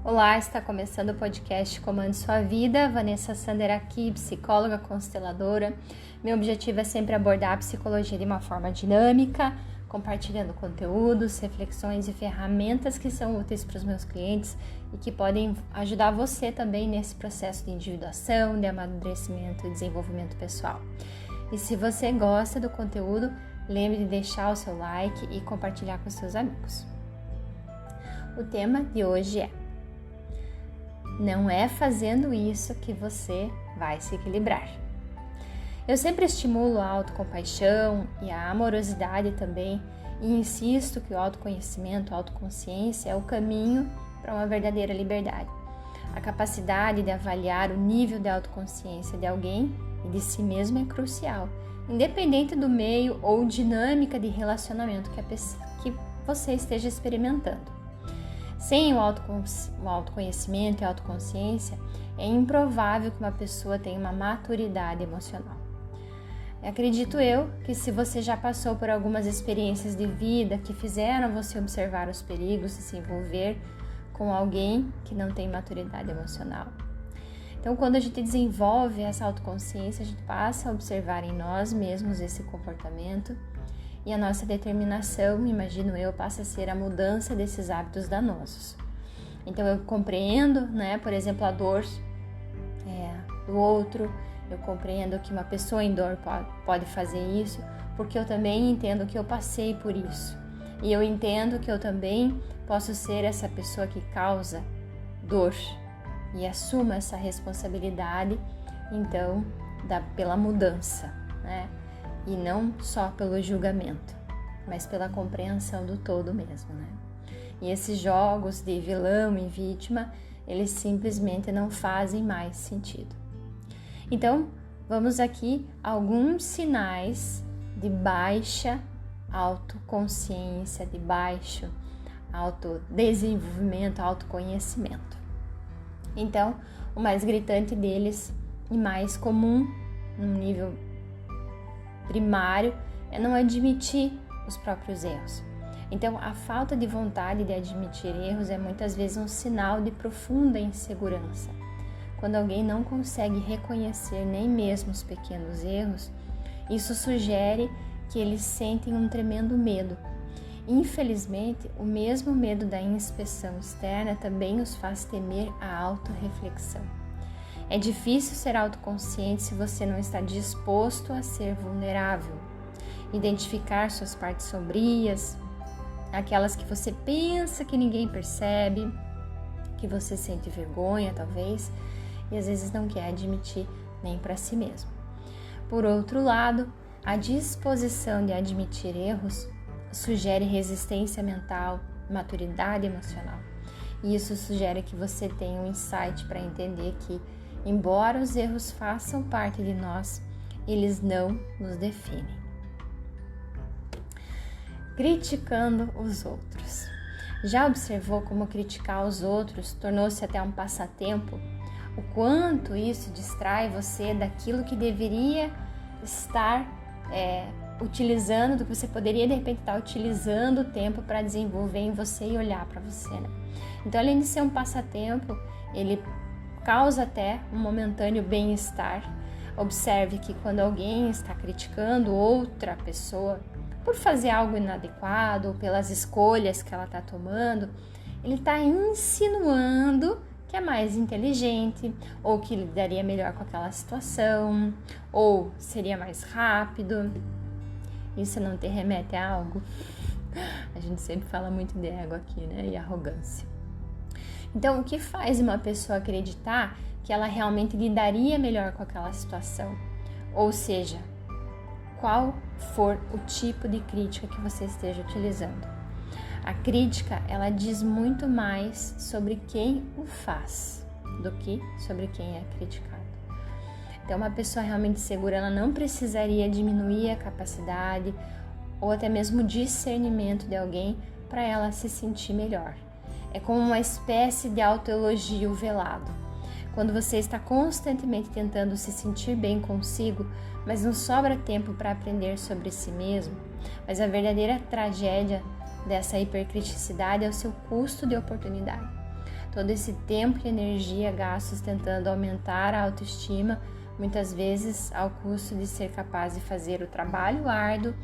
Olá, está começando o podcast Comande Sua Vida. Vanessa Sander aqui, psicóloga consteladora. Meu objetivo é sempre abordar a psicologia de uma forma dinâmica, compartilhando conteúdos, reflexões e ferramentas que são úteis para os meus clientes e que podem ajudar você também nesse processo de individuação, de amadurecimento e desenvolvimento pessoal. E se você gosta do conteúdo, lembre de deixar o seu like e compartilhar com seus amigos. O tema de hoje é: não é fazendo isso que você vai se equilibrar. Eu sempre estimulo a autocompaixão e a amorosidade também e insisto que o autoconhecimento, a autoconsciência é o caminho para uma verdadeira liberdade. A capacidade de avaliar o nível de autoconsciência de alguém e de si mesmo é crucial, independente do meio ou dinâmica de relacionamento que você esteja experimentando. Sem o autoconhecimento e a autoconsciência, é improvável que uma pessoa tenha uma maturidade emocional. Acredito eu que se você já passou por algumas experiências de vida que fizeram você observar os perigos de se envolver com alguém que não tem maturidade emocional. Então, quando a gente desenvolve essa autoconsciência, a gente passa a observar em nós mesmos esse comportamento e a nossa determinação, imagino eu, passa a ser a mudança desses hábitos danosos. Então eu compreendo, por exemplo, a dor do outro, eu compreendo que uma pessoa em dor pode fazer isso, porque eu também entendo que eu passei por isso. E eu entendo que eu também posso ser essa pessoa que causa dor e assuma essa responsabilidade, então, pela mudança, E não só pelo julgamento, mas pela compreensão do todo mesmo, E esses jogos de vilão e vítima, eles simplesmente não fazem mais sentido. Então, vamos aqui a alguns sinais de baixa autoconsciência, de baixo autodesenvolvimento, autoconhecimento. Então, o mais gritante deles e mais comum, num nível primário, é não admitir os próprios erros. Então, a falta de vontade de admitir erros é muitas vezes um sinal de profunda insegurança. Quando alguém não consegue reconhecer nem mesmo os pequenos erros, isso sugere que eles sentem um tremendo medo. Infelizmente, o mesmo medo da inspeção externa também os faz temer a autorreflexão. É difícil ser autoconsciente se você não está disposto a ser vulnerável, identificar suas partes sombrias, aquelas que você pensa que ninguém percebe, que você sente vergonha talvez, e às vezes não quer admitir nem para si mesmo. Por outro lado, a disposição de admitir erros sugere resistência mental, maturidade emocional. E isso sugere que você tenha um insight para entender que, embora os erros façam parte de nós, eles não nos definem. Criticando os outros. Já observou como criticar os outros tornou-se até um passatempo? O quanto isso distrai você daquilo que deveria estar utilizando, do que você poderia de repente estar utilizando o tempo para desenvolver em você e olhar para você, Então, além de ser um passatempo, ele causa até um momentâneo bem-estar. Observe que quando alguém está criticando outra pessoa por fazer algo inadequado ou pelas escolhas que ela está tomando, ele está insinuando que é mais inteligente, ou que lidaria melhor com aquela situação, ou seria mais rápido. Isso não te remete a algo? A gente sempre fala muito de ego aqui, e arrogância. Então, o que faz uma pessoa acreditar que ela realmente lidaria melhor com aquela situação? Ou seja, qual for o tipo de crítica que você esteja utilizando. A crítica, ela diz muito mais sobre quem o faz do que sobre quem é criticado. Então, uma pessoa realmente segura, ela não precisaria diminuir a capacidade ou até mesmo o discernimento de alguém para ela se sentir melhor. É como uma espécie de autoelogio velado. Quando você está constantemente tentando se sentir bem consigo, mas não sobra tempo para aprender sobre si mesmo, mas a verdadeira tragédia dessa hipercriticidade é o seu custo de oportunidade. todo esse tempo e energia gastos tentando aumentar a autoestima, muitas vezes ao custo de ser capaz de fazer o trabalho árduo,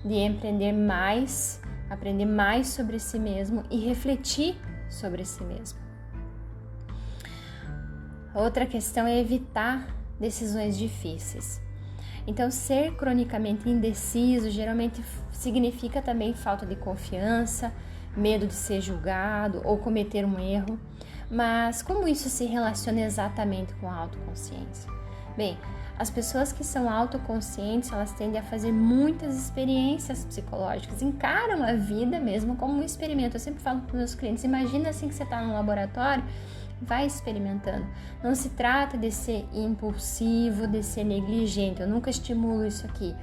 de empreender mais, aprender mais sobre si mesmo e refletir sobre si mesmo. Outra questão é evitar decisões difíceis. Então, ser cronicamente indeciso geralmente significa também falta de confiança, medo de ser julgado ou cometer um erro. Mas como isso se relaciona exatamente com a autoconsciência? Bem, as pessoas que são autoconscientes, elas tendem a fazer muitas experiências psicológicas, encaram a vida mesmo como um experimento. Eu sempre falo para os meus clientes, imagina assim que você está no laboratório, vai experimentando. Não se trata de ser impulsivo, de ser negligente, eu nunca estimulo isso aqui,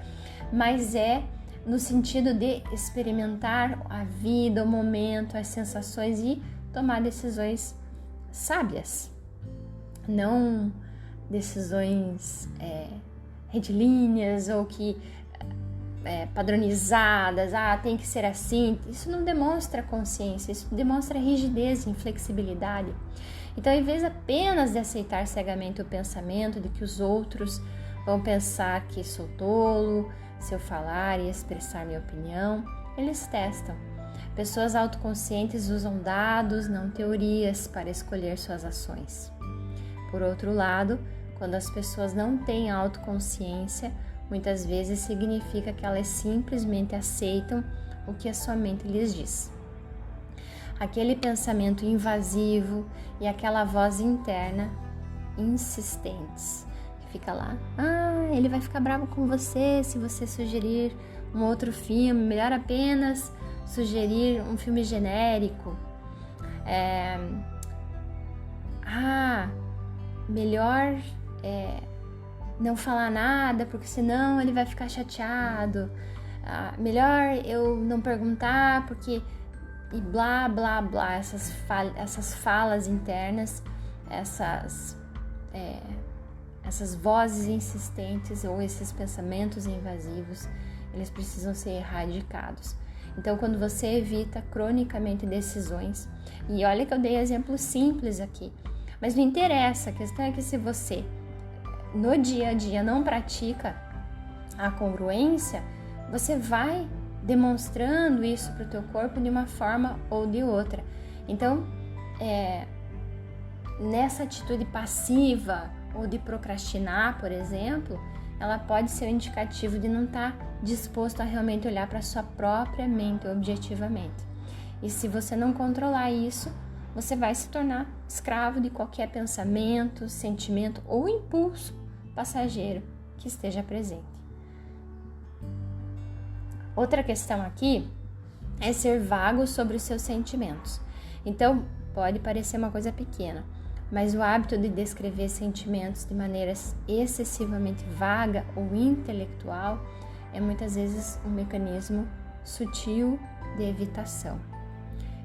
mas é no sentido de experimentar a vida, o momento, as sensações e tomar decisões sábias, não decisões retilíneas ou que padronizadas, tem que ser assim. Isso não demonstra consciência, isso demonstra rigidez e inflexibilidade. Então, em vez apenas de aceitar cegamente o pensamento de que os outros vão pensar que sou tolo se eu falar e expressar minha opinião, eles testam. Pessoas autoconscientes usam dados, não teorias, para escolher suas ações. Por outro lado, quando as pessoas não têm autoconsciência, muitas vezes significa que elas simplesmente aceitam o que a sua mente lhes diz. Aquele pensamento invasivo e aquela voz interna insistentes, que fica lá, ele vai ficar bravo com você se você sugerir um outro filme, melhor apenas sugerir um filme genérico, melhor não falar nada, porque senão ele vai ficar chateado, melhor eu não perguntar, porque... e blá, blá, blá, essas falas internas, essas vozes insistentes ou esses pensamentos invasivos, eles precisam ser erradicados. Então, quando você evita cronicamente decisões, e olha que eu dei exemplos simples aqui, mas não interessa, a questão é que se você, no dia a dia, não pratica a congruência, você vai demonstrando isso para o teu corpo de uma forma ou de outra. Então, nessa atitude passiva ou de procrastinar, por exemplo, ela pode ser um indicativo de não estar disposto a realmente olhar para a sua própria mente objetivamente. E se você não controlar isso, você vai se tornar escravo de qualquer pensamento, sentimento ou impulso passageiro que esteja presente. Outra questão aqui é ser vago sobre os seus sentimentos. Então, pode parecer uma coisa pequena, mas o hábito de descrever sentimentos de maneira excessivamente vaga ou intelectual é muitas vezes um mecanismo sutil de evitação.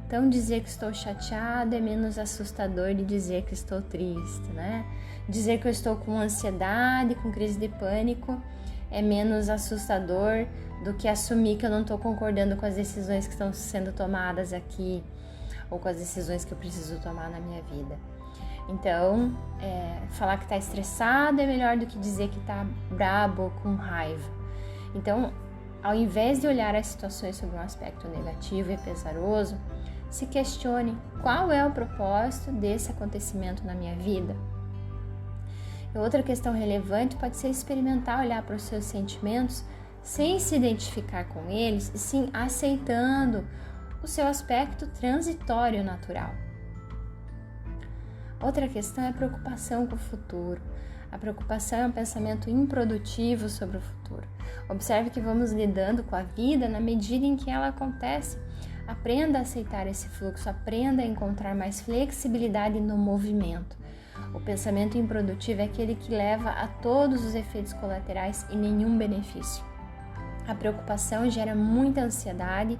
Então, dizer que estou chateado é menos assustador de dizer que estou triste, né? Dizer que eu estou com ansiedade, com crise de pânico, é menos assustador do que assumir que eu não estou concordando com as decisões que estão sendo tomadas aqui ou com as decisões que eu preciso tomar na minha vida. Então, falar que está estressado é melhor do que dizer que está brabo ou com raiva. Então, ao invés de olhar as situações sob um aspecto negativo e pesaroso, se questione qual é o propósito desse acontecimento na minha vida. E outra questão relevante pode ser experimentar olhar para os seus sentimentos sem se identificar com eles, e sim aceitando o seu aspecto transitório natural. Outra questão é a preocupação com o futuro. A preocupação é um pensamento improdutivo sobre o futuro. Observe que vamos lidando com a vida na medida em que ela acontece. Aprenda a aceitar esse fluxo, aprenda a encontrar mais flexibilidade no movimento. O pensamento improdutivo é aquele que leva a todos os efeitos colaterais e nenhum benefício. A preocupação gera muita ansiedade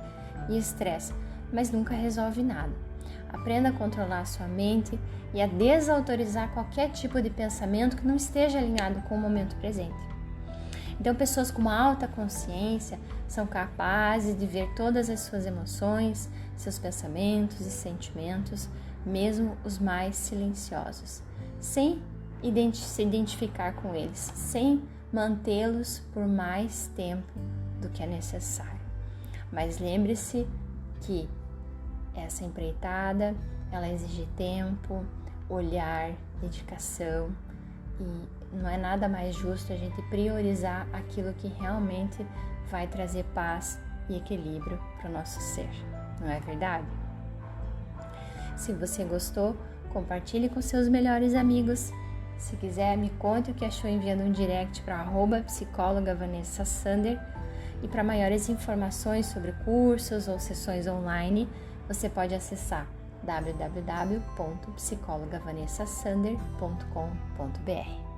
e estresse, mas nunca resolve nada. Aprenda a controlar a sua mente e a desautorizar qualquer tipo de pensamento que não esteja alinhado com o momento presente. Então, pessoas com uma alta consciência são capazes de ver todas as suas emoções, seus pensamentos e sentimentos mesmo os mais silenciosos, sem se identificar com eles, sem mantê-los por mais tempo do que é necessário. Mas lembre-se que essa empreitada, ela exige tempo, olhar, dedicação, e não é nada mais justo a gente priorizar aquilo que realmente vai trazer paz e equilíbrio para o nosso ser, não é verdade? Se você gostou, compartilhe com seus melhores amigos. Se quiser, me conte o que achou enviando um direct para @psicóloga Vanessa Sander. E para maiores informações sobre cursos ou sessões online, você pode acessar www.psicologavanessasander.com.br.